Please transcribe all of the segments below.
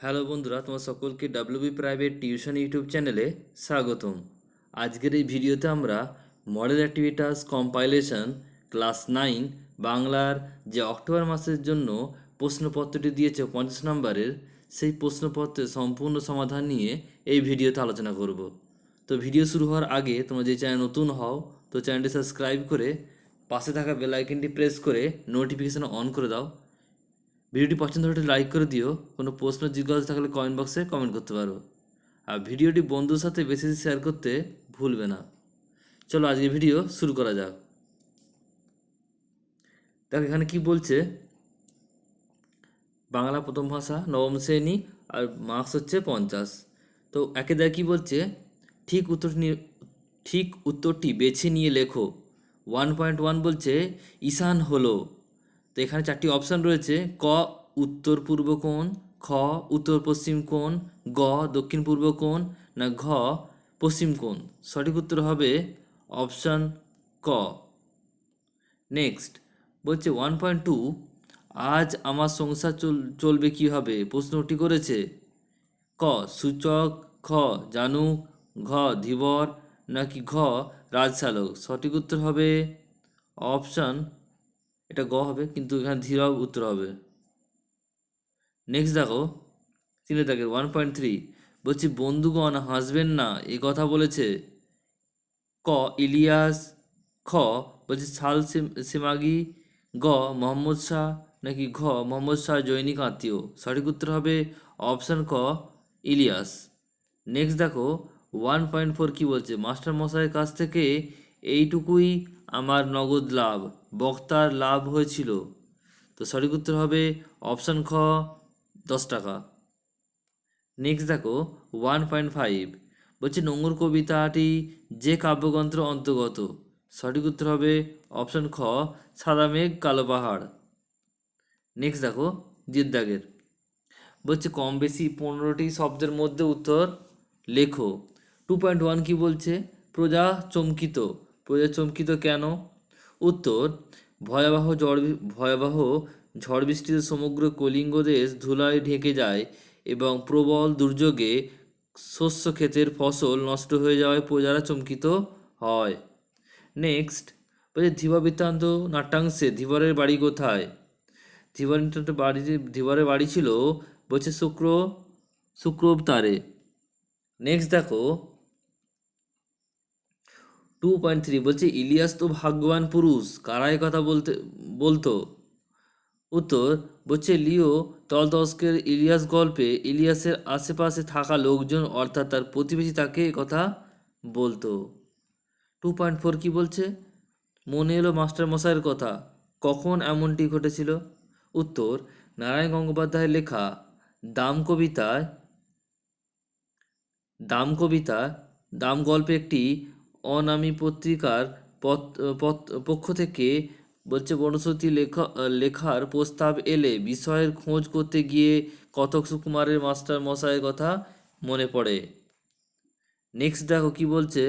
Hello বন্ধুরা, তোমার সকলকে ডাব্লিউবি প্রাইভেট টিউশন ইউটিউব চ্যানেলে স্বাগতম। আজকের এই ভিডিওতে আমরা মডেল অ্যাক্টিভিটাস কম্পাইলেশন ক্লাস 9 বাংলার যে অক্টোবর মাসের জন্য প্রশ্নপত্রটি দিয়েছে 50 নম্বরের, সেই প্রশ্নপত্রের সম্পূর্ণ সমাধান নিয়ে এই ভিডিওতে আলোচনা করব। তো ভিডিও শুরু হওয়ার আগে তোমরা যে চ্যানেল নতুন হও তো চ্যানেলটি সাবস্ক্রাইব করে পাশে থাকা বেল আইকনটি প্রেস করে নোটিফিকেশন অন করে দাও। ভিডিওটি পছন্দ হলে লাইক করে দিও। কোনো প্রশ্ন জিজ্ঞাসা থাকলে কমেন্ট বক্সে কমেন্ট করতে পারো। আর ভিডিওটি বন্ধুর সাথে বেশি বেশি শেয়ার করতে ভুলবে না। চলো আজকে ভিডিও শুরু করা যাক। দেখো এখানে কি বলছে, বাংলা প্রথম ভাষা নবম শ্রেণী আর মার্কস হচ্ছে 50। তো একে দেখ কী বলছে, ঠিক উত্তরটি ঠিক উত্তরটি বেছে নিয়ে লেখো। 1.1 বলছে ঈশান হলো। তো এখানে চারটি অপশান রয়েছে: ক উত্তর পূর্ব কোণ, খ উত্তর পশ্চিম কোণ, গ দক্ষিণ পূর্ব কোণ, না ঘ পশ্চিম কোণ। সঠিক উত্তর হবে অপশান ক। নেক্সট বলছে 1.2, আজ আমার সংসার চলবে কীভাবে, প্রশ্নটি করেছে। ক সূচক, খ জানুক, ঘ ধীবর, নাকি ঘ রাজশালক। সঠিক উত্তর হবে অপশান, এটা গ হবে কিন্তু এখানে ধীরব উত্তর হবে। নেক্সট দেখো 3 1.3 বলছি বন্ধুগণ হাসবেন না এ কথা বলেছে। ক ইলিয়াস, খ বলছে সেমাগি, গ মোহাম্মদ শাহ, নাকি ঘ মোহাম্মদ শাহ জৈনিক আত্মীয়। সঠিক উত্তর হবে অপশান ক ইলিয়াস। নেক্সট দেখো 1.4 কী বলছে, মাস্টার মশাইয়ের কাছ থেকে এইটুকুই আমার নগদ লাভ, বক্তার লাভ হয়েছিল। তো সঠিক উত্তর হবে অপশান খ 10 টাকা। নেক্সট দেখো 1.5 বলছে নোংর কবিতাটি যে কাব্যগ্রন্থের অন্তর্গত। সঠিক উত্তর হবে অপশান খ সাদা মেঘ কালো পাহাড়। নেক্সট দেখো দাগের বলছে কম বেশি 15টি শব্দের মধ্যে উত্তর লেখো। 2.1 কি বলছে, প্রজা চমকিত। প্রজা চমকিত কেন? উত্তর, ভয়াবহ ঝড় বৃষ্টিতে সমগ্র কলিঙ্গ দেশ ধুলায় ঢেকে যায় এবং প্রবল দুর্যোগে শস্য ক্ষেতের ফসল নষ্ট হয়ে যাওয়ায় প্রজারা চমকিত হয়। নেক্সট বলছে ধীবর বৃত্তান্ত নাট্যাংশে ধীবরের বাড়ি কোথায়? ধীবরের বাড়ি ছিল বলছে শুক্রবতারে। নেক্সট দেখো 2.3 বলছে ইলিয়াস তো ভাগ্যবান পুরুষ, কারা এ কথা বলতো? উত্তর বলছে লিও তলস্তস্কের ইলিয়াস গল্পে ইলিয়াসের আশেপাশে থাকা লোকজন অর্থাৎ তার প্রতিবেশী তাকে কথা বলতো। 2.4 কি বলছে, মনে এলো মাস্টার মশাইয়ের কথা, কখন এমনটি ঘটেছিল? উত্তর, নারায়ণ গঙ্গোপাধ্যায়ের লেখা দাম কবিতায় দাম কবিতা দাম গল্পে একটি অনামী পত্রিকার পক্ষ থেকে বলছে বনশ্রুতি লেখার প্রস্তাব এলে বিষয়ের খোঁজ করতে গিয়ে কতক সুকুমারের মাস্টার মশাইয়ের কথা মনে পড়ে। নেক্সট দেখো কি বলছে,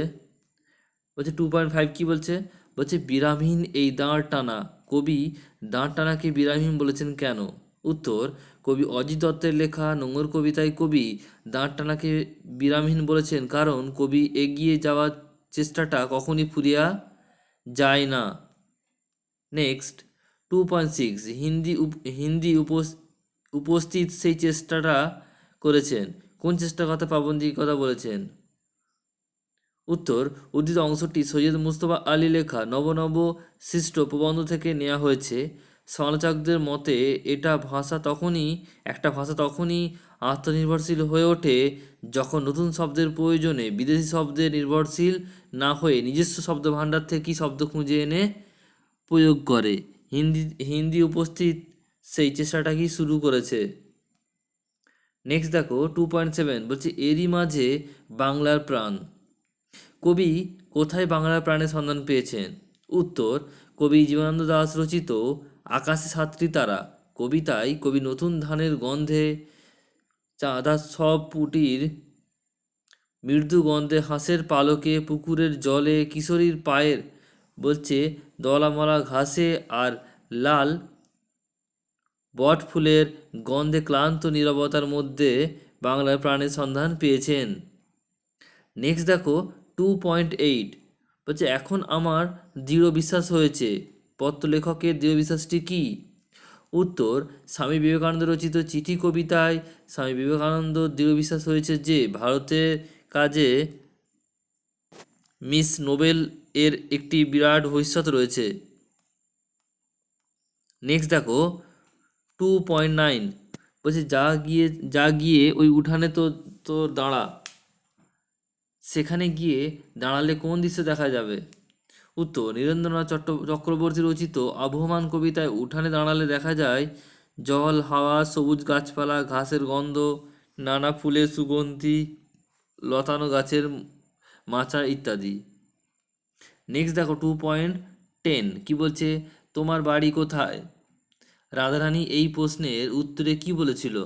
বলছে 2.5 কি বলছে, বলছে বিরামহীন এই দাঁড় টানা, কবি দাঁড় টানাকে বিরামহীন বলেছেন কেন? উত্তর, কবি অজিত দত্তের লেখা নোংর কবিতায় কবি দাঁড় টানাকে বিরামহীন বলেছেন কারণ কবি এগিয়ে যাওয়ার চেষ্টাটা কখনই ফুরিয়া যায় না। নেক্সট 2.6 হিন্দি উপস্থিত সেই চেষ্টাটা করেছেন, কোন চেষ্টার কথা পাবন্দির কথা বলেছেন? উত্তর, উদ্ধৃত অংশটি সৈয়দ মুস্তফা আলী লেখা নব নব সৃষ্ট প্রবন্ধ থেকে নেওয়া হয়েছে। সমালোচকদের মতে একটা ভাষা তখনই আত্মনির্ভরশীল হয়ে ওঠে যখন নতুন শব্দের প্রয়োজনে বিদেশি শব্দে নির্ভরশীল না হয়ে নিজস্ব শব্দভাণ্ডার থেকেই শব্দ খুঁজে এনে প্রয়োগ করে। হিন্দি উপস্থিত সেই চেষ্টাটাকেই শুরু করেছে। নেক্সট দেখো 2.7 বলছে এরই মাঝে বাংলার প্রাণ, কবি কোথায় বাংলার প্রাণের সন্ধান পেয়েছেন? উত্তর, কবি জীবনানন্দ দাশ রচিত আকাশে সাতটি তারা কবিতায় কবি নতুন ধানের গন্ধে চাঁদার সব পুটির মৃদু গন্ধে হাঁসের পালকে পুকুরের জলে কিশোরীর পায়ের বলছে দলামলা ঘাসে আর লাল বট ফুলের গন্ধে ক্লান্ত নীরবতার মধ্যে বাংলার প্রাণের সন্ধান পেয়েছেন। নেক্সট দেখো 2.8 বলছে এখন আমার দৃঢ় বিশ্বাস হয়েছে। পত্র লেখকের দৃঢ় বিশ্বাসটি কী? উত্তর, স্বামী বিবেকানন্দ রচিত চিঠি কবিতায় স্বামী বিবেকানন্দ দৃঢ় বিশ্বাস হয়েছে যে ভারতের কাজে মিস নোবেল এর একটি বিরাট ভবিষ্যৎ রয়েছে। নেক্সট দেখো 2.9 বলছে যা গিয়ে ওই উঠানে তো দাঁড়া, সেখানে গিয়ে দাঁড়ালে কোন দৃশ্য দেখা যাবে? উত্তর, নীরেন্দ্রনাথ চক্রবর্তী রচিত আবহমান কবিতায় উঠানে দাঁড়ালে দেখা যায় জল, হাওয়া, সবুজ গাছপালা, ঘাসের গন্ধ, নানা ফুলের সুগন্ধি, লতানো গাছের মাচা ইত্যাদি। নেক্সট দেখো 2.10 কি বলছে, তোমার বাড়ি কোথায়? রাধারানী এই প্রশ্নের উত্তরে কি বলেছিল?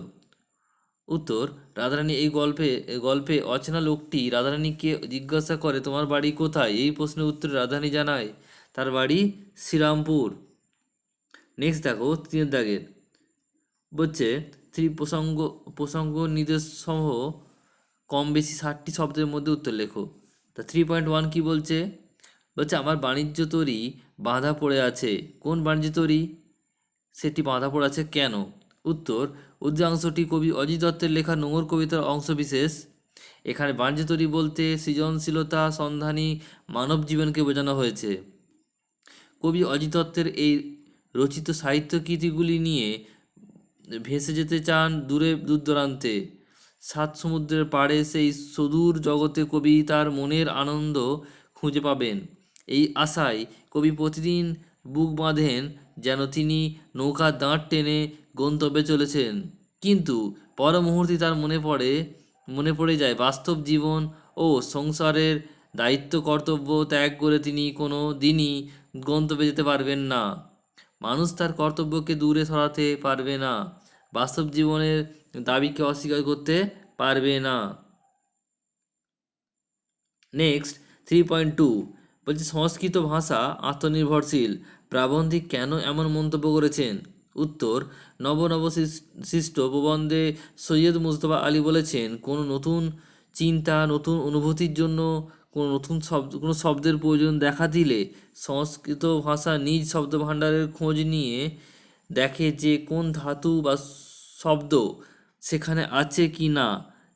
উত্তর, রাধারানী এই গল্পে অচেনা লোকটি রাধারানীকে জিজ্ঞাসা করে তোমার বাড়ি কোথায়। এই প্রশ্নের উত্তরে রাধারানী জানায় তার বাড়ি শ্রীরামপুর। নেক্সট দেখো 3 দাগের বলছে প্রসঙ্গ নির্দেশ সহ কম বেশি 60টি শব্দের মধ্যে উত্তর লেখো। তা 3.1 কি বলছে? বলছে আমার বাণিজ্য তরী বাঁধা পড়ে আছে। কোন বাণিজ্য তরী? সেটি বাঁধা পড়ে আছে কেন? উত্তর, উদ্যাংশটি কবি অজিত দত্তের লেখা নোংর কবিতার অংশবিশেষ। এখানে বাণিজ্য তরী বলতে সৃজনশীলতা সন্ধানী মানব জীবনকে বোঝানো হয়েছে। কবি অজিত দত্তের এই রচিত সাহিত্য কৃতিগুলি নিয়ে ভেসে যেতে চান দূর দূরান্তে। 7 সমুদ্রের পাড়ে সেই সুদূর জগতে কবি তার মনের আনন্দ খুঁজে পাবেন। এই আশায় কবি প্রতিদিন বুক বাঁধেন যেন তিনি নৌকার দাঁড় টেনে গন্তব্যে চলেছেন। কিন্তু পর মুহূর্তে তার মনে পড়ে যায় বাস্তব জীবন ও সংসারের দায়িত্ব কর্তব্য ত্যাগ করে তিনি কোনো দিনই গন্তব্যে যেতে পারবেন না। মানুষ তার কর্তব্যকে দূরে সরাতে পারবে না, বাস্তব জীবনের দাবিকে অস্বীকার করতে পারবে না। নেক্সট 3.2 বলছে সংস্কৃত ভাষা আত্মনির্ভরশীল। প্রাবন্ধিক কেন এমন মন্তব্য করেছেন? উত্তর, নবসৃষ্ট প্রবন্ধে সৈয়দ মুজতবা আলী বলেছেন কোনো নতুন চিন্তা নতুন অনুভূতির জন্য কোনো শব্দের প্রয়োজন দেখা দিলে সংস্কৃত ভাষা নিজ শব্দভাণ্ডারের খোঁজ নিয়ে দেখে যে কোন ধাতু বা শব্দ সেখানে আছে কি না,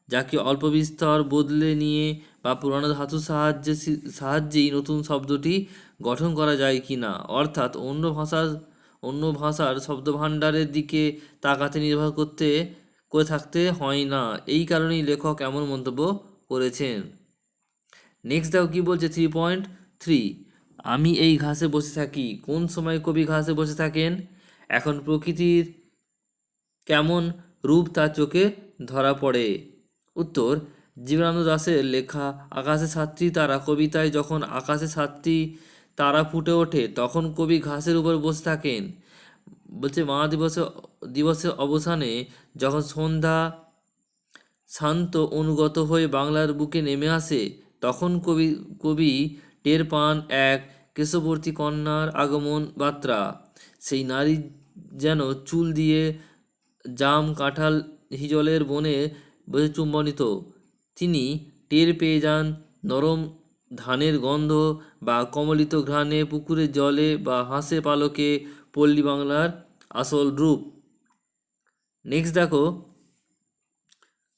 যাকে অল্প বিস্তর বদলে নিয়ে বা পুরানো ধাতুর সাহায্যেই নতুন শব্দটি গঠন করা যায় কি না। অর্থাৎ অন্য ভাষার শব্দভাণ্ডারের দিকে তাকাতে নির্ভর করে থাকতে হয় না। এই কারণেই লেখক এমন মন্তব্য করেছেন। নেক্সট দেখো কী বলছে 3.3 আমি এই ঘাসে বসে থাকি। কোন সময় কবি ঘাসে বসে থাকেন? এখন প্রকৃতির কেমন রূপ তার চোখে ধরা পড়ে। উত্তর, জীবনানন্দ দাশের লেখা আকাশে 7টি তারা কবিতায় যখন আকাশে 7টি তারা ফুটে ওঠে তখন কবি ঘাসের উপর বসে থাকেন। বলছে দিবসের অবসানে যখন সন্ধ্যা শান্ত অনুগত হয়ে বাংলার বুকে নেমে আসে তখন কবি টের পান এক কেশবর্তী কন্যার আগমন বার্তা। সেই নারী যেন চুল দিয়ে জাম কাঁঠাল হিজলের বনে বসে চুম্বনিত। তিনি টের পেয়ে যান নরম ধানের গন্ধ বা কমলিত ঘ্রাণে পুকুরের জলে বা হাঁসে পালকে পল্লী বাংলার আসল রূপ। নেক্সট দেখো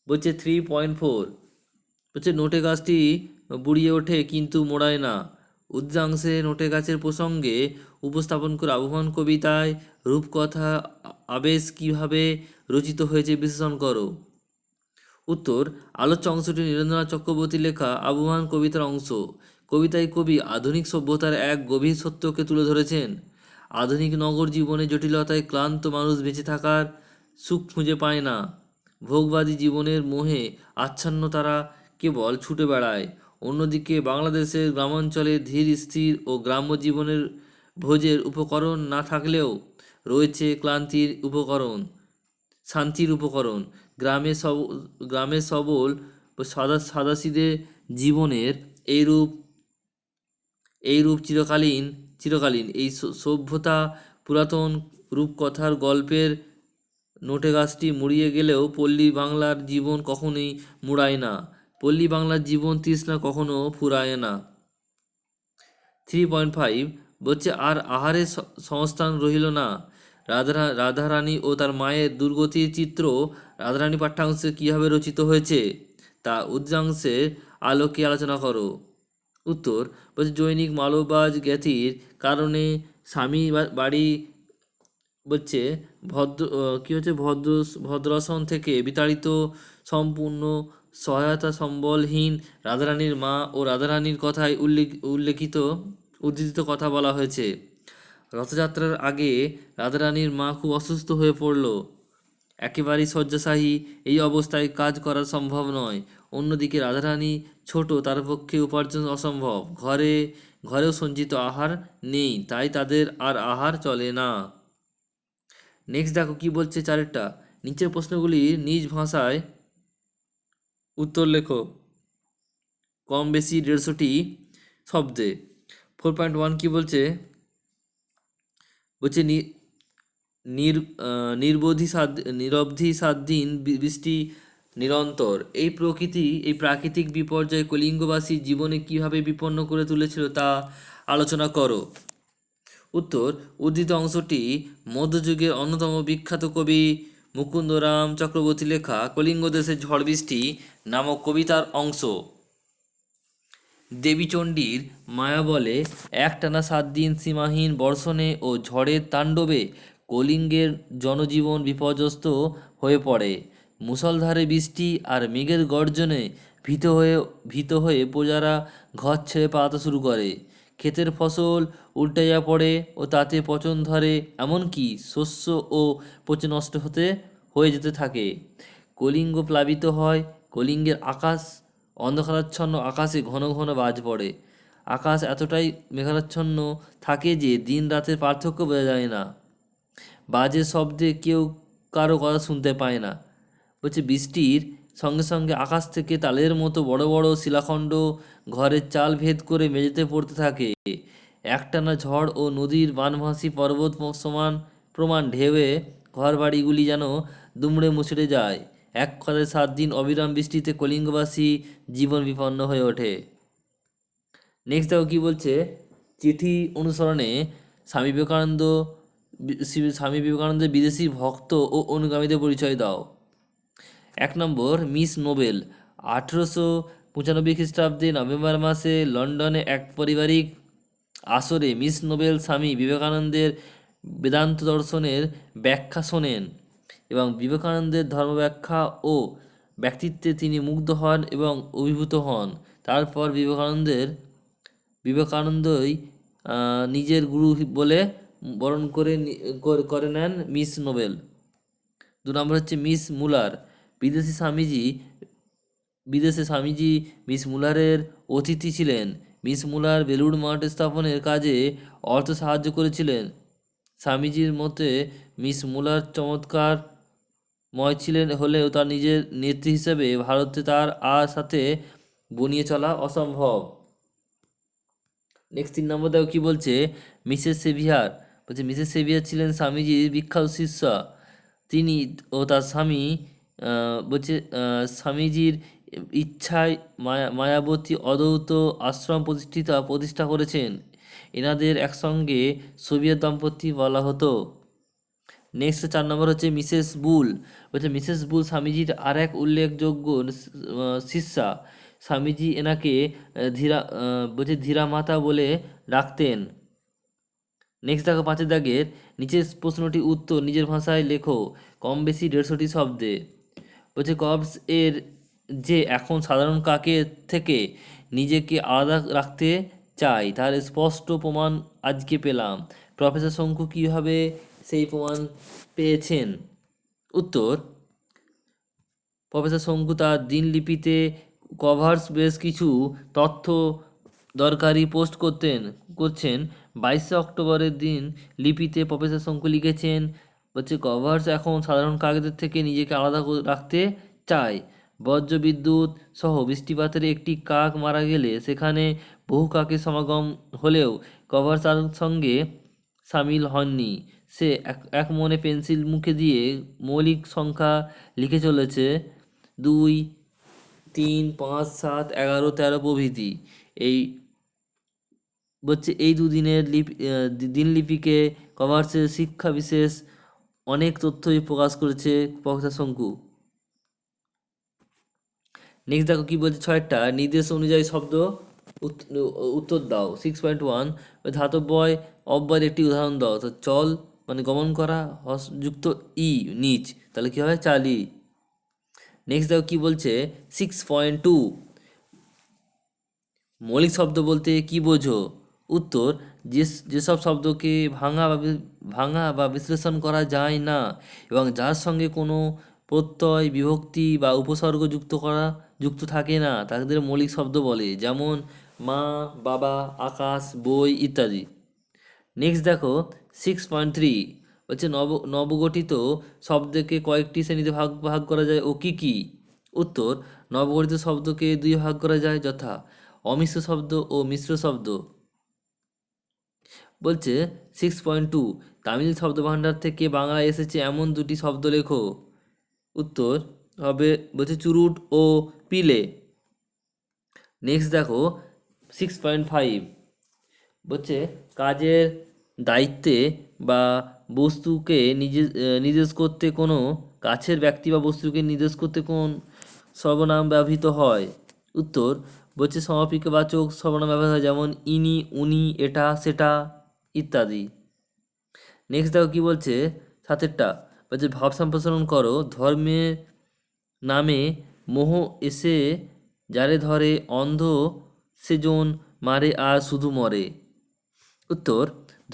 বলছে 3.4 বলছে নোটে গাছটি বুড়িয়ে ওঠে কিন্তু মোড়ায় না। উদ্যাংশে নোটে গাছের প্রসঙ্গে উপস্থাপন করে আবহমান কবিতায় রূপকথা আবেশ কীভাবে রচিত হয়েছে বিশ্লেষণ করো। উত্তর, আলোচ্য অংশটি নীরেন্দ্রনাথ চক্রবর্তীর লেখা আবহমান কবিতার অংশ। কবিতায় কবি আধুনিক সভ্যতার এক গভীর সত্যকে তুলে ধরেছেন। আধুনিক নগর জীবনে জটিলতায় ক্লান্ত মানুষ বেঁচে থাকার সুখ খুঁজে পায় না। ভোগবাদী জীবনের মোহে আচ্ছন্ন তারা কেবল ছুটে বেড়ায়। অন্যদিকে বাংলাদেশের গ্রামাঞ্চলে ধীর স্থির ও গ্রাম্য জীবনের ভোজের উপকরণ না থাকলেও রয়েছে শান্তির উপকরণ। গ্রামে সবল ও সাদাসিধে জীবনের এইরূপ চিরকালীন এই সভ্যতা পুরাতন রূপকথার গল্পের নোটে গাছটি মুড়িয়ে গেলেও পল্লী বাংলার জীবন কখনোই মুড়ায় না, পল্লী বাংলার জীবন তৃষ্ণা কখনো ফুরায় না। 3.5 বলছে আর আহারের সংস্থান রহিল না, রাধারানী ও তার মায়ের দুর্গতির চিত্র রাধারানী পাঠ্যাংশে কীভাবে রচিত হয়েছে তা উদ্যাংশের আলোকে আলোচনা করো। উত্তর বলছে জৈনিক মালবাজ জ্ঞাতির কারণে স্বামী বাড়ি বলছে ভদ্রাসন থেকে বিতাড়িত সম্পূর্ণ সহায়তা সম্বলহীন রাধারানীর মা ও রাধারানীর কথায় উদ্ধৃত কথা বলা হয়েছে। রথযাত্রার আগে রাধারানীর মা খুব অসুস্থ হয়ে পড়ল, একেবারেই শয্যাশায়ী, এই অবস্থায় কাজ করা সম্ভব নয়। অন্যদিকে রাধারানী ছোট, তার পক্ষে উপার্জন অসম্ভব, ঘরেও সঞ্চিত আহার নেই, তাই তাদের আর আহার চলে না। নেক্সট দেখো কি বলছে চারেরটা, নিচের প্রশ্নগুলি নিজ ভাষায় উত্তর লেখো কম বেশি 150টি শব্দে। 4.1 কি বলছে নিরবধি 7 দিন বৃষ্টি নিরন্তর। এই প্রাকৃতিক বিপর্যয় কলিঙ্গবাসীর জীবনে কিভাবে বিপন্ন করে তুলেছিল তা আলোচনা করো। উত্তর উদ্ধৃত অংশটি মধ্যযুগের অন্যতম বিখ্যাত কবি মুকুন্দরাম চক্রবর্তী লেখা কলিঙ্গ দেশের ঝড় বৃষ্টি নামক কবিতার অংশ। দেবীচণ্ডীর মায়াবলে একটানা 7 দিন সীমাহীন বর্ষণে ও ঝড়ের তাণ্ডবে কলিঙ্গের জনজীবন বিপর্যস্ত হয়ে পড়ে। মুষলধারে বৃষ্টি আর মেঘের গর্জনে ভীত হয়ে প্রজারা ঘর ছেড়ে পালাতে শুরু করে। ক্ষেতের ফসল উল্টাইয়া পড়ে ও তাতে পচন ধরে, এমনকি শস্য ও পচে নষ্ট হয়ে যেতে থাকে। কলিঙ্গ প্লাবিত হয়। কলিঙ্গের আকাশ অন্ধকারাচ্ছন্ন, আকাশে ঘন ঘন বাজ পড়ে। আকাশ এতটাই মেঘাচ্ছন্ন থাকে যে দিন রাতের পার্থক্য বোঝা যায় না। বাজের শব্দে কেউ কারো কথা শুনতে পায় না। বলছে বৃষ্টির সঙ্গে সঙ্গে আকাশ থেকে তালের মতো বড় বড় শিলাখণ্ড ঘরের চাল ভেদ করে মেঝেতে পড়তে থাকে। একটানা ঝড় ও নদীর বানভাসী পর্বত সমান প্রমাণ ঢেউয়ে ঘরবাড়িগুলি যেন দুমড়ে মুচড়ে যায়। এক কথায় 7 দিন অবিরাম বৃষ্টিতে কলিঙ্গবাসী জীবন বিপন্ন হয়ে ওঠে। নেক্সট দেখো কী বলছে, চিঠি অনুসরণে স্বামী বিবেকানন্দের বিদেশি ভক্ত ও অনুগামীদের পরিচয় দাও। 1 নম্বর মিস নোবেল। 1895 খ্রিস্টাব্দে নভেম্বর মাসে লন্ডনে এক পারিবারিক আসরে মিস নোবেল স্বামী বিবেকানন্দের বেদান্ত দর্শনের ব্যাখ্যা শোনেন এবং বিবেকানন্দের ধর্মব্যাখ্যা ও ব্যক্তিত্বে তিনি মুগ্ধ হন এবং অভিভূত হন। তারপর বিবেকানন্দই নিজের গুরু বলে বরণ করে নেন মিস নোবেল। 2 নম্বর হচ্ছে মিস মুলার। বিদেশে স্বামীজি মিস মুলারের অতিথি ছিলেন। মিস মুলার বেলুড় মঠ স্থাপনের কাজে অর্থ সাহায্য করেছিলেন। স্বামীজির মতে মিস মুলার চমৎকারময় হলেও তার নিজের নেত্রী হিসেবে ভারতে তার সাথে বনিয়ে চলা অসম্ভব। নেক্সট 3 নম্বর দেখো কী বলছে, মিসেস সেভিয়ার। বলছে মিসেস সেভিয়ার ছিলেন স্বামীজির বিখ্যাত শিষ্যা। তিনি ও তার স্বামী স্বামীজির ইচ্ছায় মায়াবতী অদ্বৈত আশ্রম প্রতিষ্ঠা করেছেন। এনাদের একসঙ্গে সোভিয়েত দম্পতি বলা হতো। নেক্সট 4 নম্বর হচ্ছে মিসেস বুল। বলছে মিসেস বুল স্বামীজির আর এক উল্লেখযোগ্য শিষ্যা। স্বামীজি এনাকে ধীরা মাতা বলে ডাকতেন। নেক্সট দেখো 5 দাগের নিচের প্রশ্নটি উত্তর নিজের ভাষায় লেখো কম বেশি 150টি শব্দে। বলছে কবস এর যে এখন সাধারণ কাকের থেকে নিজেকে আলাদা রাখতে চাই তার স্পষ্ট প্রমাণ আজকে পেলাম। প্রফেসর শঙ্কু কীভাবে সেই প্রমাণ পেয়েছেন? উত্তর প্রফেসর শঙ্কু তার দিনলিপিতে কভার্স বেশ কিছু তথ্য দরকারি পোস্ট করছেন। 22শে অক্টোবরের দিন লিপিতে প্রফেসর শঙ্কু লিখেছেন হচ্ছে কভার্স এখন সাধারণ কাগজের থেকে নিজেকে আলাদা রাখতে চায়। বজ্রবিদ্যুৎ সহ বৃষ্টিপাতের একটি কাক মারা গেলে সেখানে বহু কাকের সমাগম হলেও কভার্স তার সঙ্গে সামিল হননি। সে এক এক মনে পেন্সিল মুখে দিয়ে মৌলিক সংখ্যা লিখে চলেছে, 2, 3, 5, 7, 11, 13 প্রভৃতি। এই এই দুদিনের দিনলিপিকে কভার্সের শিক্ষা বিশেষ অনেক তথ্যই প্রকাশ করেছে প্রফেসর শঙ্কু। নেক্সট দেখো কি বলছে, 6টা নির্দেশ অনুযায়ী শব্দ উত্তর দাও। 6.1 ধাতব্যয় অব্যয়ের একটি উদাহরণ দাও। তো চল মানে গমন করা, যুক্ত ই নিচ, তাহলে কি হয় চালি। নেক্সট দেখো কি বলছে 6.2 মৌলিক শব্দ বলতে কি বোঝো? উত্তর, যেসব শব্দকে ভাঙা বা বিশ্লেষণ করা যায় না এবং যার সঙ্গে কোনো প্রত্যয়, বিভক্তি বা উপসর্গ যুক্ত থাকে না তাদের মৌলিক শব্দ বলে, যেমন মা, বাবা, আকাশ, বই ইত্যাদি। নেক্সট দেখো 6.3 হচ্ছে নবগঠিত শব্দকে কয়েকটি শ্রেণীতে ভাগ করা যায় ও কি কি? উত্তর, নবগঠিত শব্দকে 2 ভাগ করা যায়, যথা অমিশ্র শব্দ ও মিশ্র শব্দ। বলছে 6.2 তামিল শব্দভাণ্ডার থেকে বাংলায় এসেছে এমন 2টি শব্দ লেখো। উত্তর হবে বলছে চুরুট ও পিলে। নেক্সট দেখো 6.5 বলছে কাজের দায়িত্বে বা বস্তুকে নির্দেশ করতে কোনো কাছের ব্যক্তি বা বস্তুকে নির্দেশ করতে কোন সর্বনাম ব্যবহৃত হয়? উত্তর, বলছে সমাপিকাবাচক সর্বনাম ব্যবহার হয়, যেমন ইনি, উনি, এটা, সেটা ইত্যাদি। নেক্সট দেখো কি বলছে 7টা বলছে ভাব সম্প্রসারণ করো। ধর্মের নামে মোহ এসে যারে ধরে, অন্ধ সেজন মারে আর শুধু মরে। উত্তর,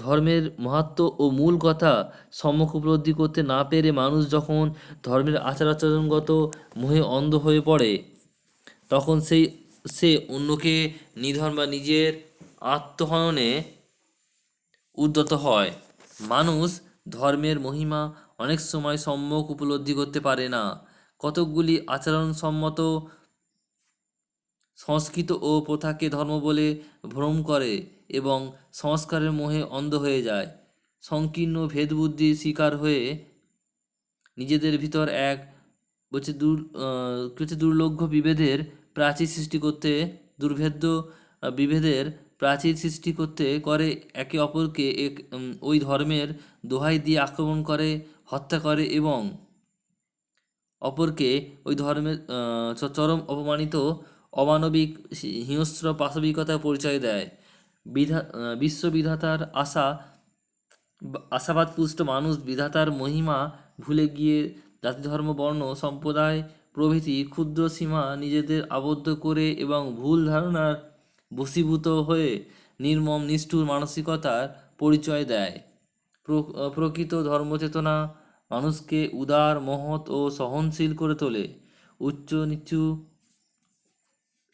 ধর্মের মাহাত্ম্য ও মূল কথা সম্যক উপলব্ধি করতে না পেরে মানুষ যখন ধর্মের আচারগত মোহে অন্ধ হয়ে পড়ে তখন সে অন্যকে নিধন বা নিজের আত্মহননে উদ্যত হয়। মানুষ ধর্মের মহিমা অনেক সময় সম্যক উপলব্ধি করতে পারে না। কতকগুলি আচরণসম্মত সংস্কৃত ও প্রথাকে ধর্ম বলে ভ্রম করে এবং সংস্কারের মোহে অন্ধ হয়ে যায়। সংকীর্ণ ভেদবুদ্ধির শিকার হয়ে নিজেদের ভিতর এক দুর্লভ্য বিভেদের প্রাচীর সৃষ্টি করতে করে একে অপরকে ওই ধর্মের দোহাই দিয়ে আক্রমণ করে, হত্যা করে এবং অপরকে ওই ধর্মের চরম অপমানিত, অমানবিক, হিংস্র পাশবিকতার পরিচয় দেয়। বিশ্ববিধাতার আশাবাদপুষ্ট মানুষ বিধাতার মহিমা ভুলে গিয়ে জাতি, ধর্ম, বর্ণ, সম্প্রদায় প্রভৃতি ক্ষুদ্র সীমা নিজেদের আবদ্ধ করে এবং ভুল ধারণার বশীভূত হয়ে নির্মম নিষ্ঠুর মানসিকতার পরিচয় দেয়। প্রকৃত ধর্মচেতনা মানুষকে উদার, মহৎ ও সহনশীল করে তোলে। উচ্চ নিচু,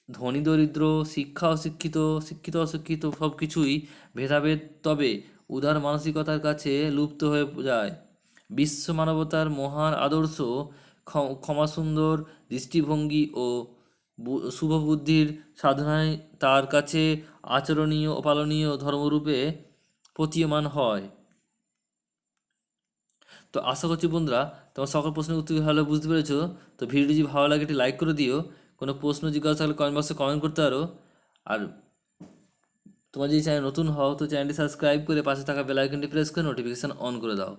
ধনী দরিদ্র, শিক্ষিত অশিক্ষিত সব কিছুই ভেদাভেদ তবে উদার মানসিকতার কাছে লুপ্ত হয়ে যায়। বিশ্ব মানবতার মহান আদর্শ ক্ষমাসুন্দর দৃষ্টিভঙ্গি ও শুভবুদ্ধির সাধনায় তার কাছে আচরণীয় ও পালনীয় ধর্মরূপে প্রতীয়মান হয়। তো আশা করছি বন্ধুরা তোমার সকল প্রশ্নের উত্তর ভালো বুঝতে পেরেছো। তো ভিডিওটি যদি ভালো লাগে একটি লাইক করে দিও। কোনো প্রশ্ন জিজ্ঞাসা থাকলে কমেন্ট বক্সে কমেন্ট করতে পারো। আর তোমার যদি চ্যানেল নতুন হও তো চ্যানেলটি সাবস্ক্রাইব করে পাশে থাকা বেল আইকনটি প্রেস করে নোটিফিকেশান অন করে দাও।